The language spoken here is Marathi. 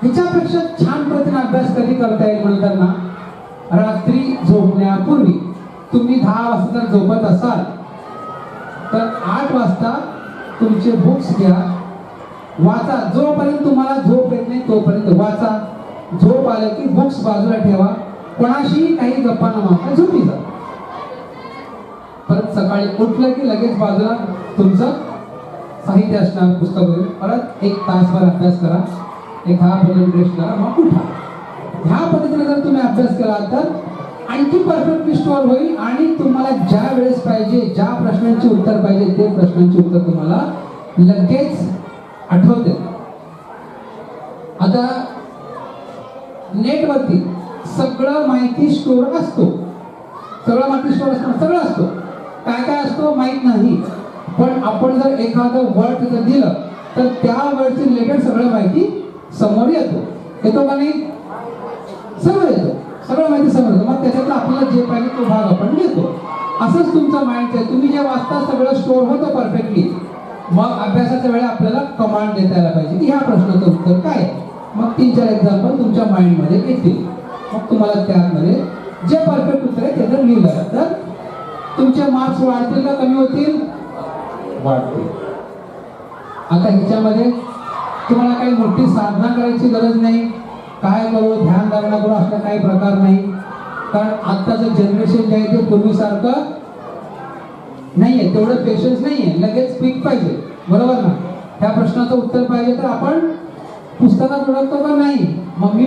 हिच्यापेक्षा छान पद्धतीने अभ्यास कधी करता येईल म्हणतात ना, रात्री झोपण्यापूर्वी तुम्ही 10 वाजता जर झोपत असाल तर 8 वाजता तुमचे बुक्स घ्या, वाचा. जोपर्यंत तुम्हाला झोप येत नाही तोपर्यंत वाचा. झोप आलं की बुक्स बाजूला ठेवा, कोणाशी काही गप्पा न मारता झोपी जा. परत सकाळी उठलं की लगेच बाजूला तुमचं साहित्य असणार, पुस्तक वगैरे. परत 1 तासभर अभ्यास करा, एक 10-15 रेस्ट करा, मग उठा. ह्या पद्धतीने जर तुम्ही अभ्यास केला तर आणखी परफेक्टली स्टोअर होईल आणि तुम्हाला ज्या वेळेस पाहिजे, ज्या प्रश्नांची उत्तर पाहिजे ते प्रश्नांची उत्तर तुम्हाला लगेच आठवते. आता नेटवरती सगळं माहिती स्टोअर असतो, सगळं माहिती स्टोअर असतो, सगळं असतो. काय काय असतो माहित नाही, पण आपण जर एखादं वर्ड तिथं दिलं तर त्या वर्डची रिलेटेड सगळं माहिती समोर येतो का नाही? समोर येतो, सगळं माहिती समोर येतो. मग त्याच्यातलं आपल्याला जे पाहिजे तो भाग आपण घेतो. असंच तुमचं माइंड आहे. तुम्ही जे वाचता सगळं स्टोअर होतं परफेक्टली. मग अभ्यासाच्या वेळी आपल्याला कमांड देता यायला पाहिजे की ह्या प्रश्नाचं उत्तर काय. मग 3-4 एक्झाम्पल तुमच्या माइंडमध्ये येतील. मग तुम्हाला त्यामध्ये जे परफेक्ट उत्तर आहे ते जर लिहिलं तर तुमचे मार्क्स वाढतील का कमी होतील? वाढतील. आता ह्याच्यामध्ये तुम्हाला काही मोठी साधना करायची गरज नाही. काय करू, ध्यान धारणा करू असला काही प्रकार नाही. कारण आत्ताचं जनरेशन जे आहे ते पूर्वीसारखं नाहीये, तेवढं पेशन्स नाहीये. लगेच पीक पाहिजे, बरोबर ना? त्या प्रश्नाचं उत्तर पाहिजे तर आपण पुस्तकात ओळखतो का नाही? मग मी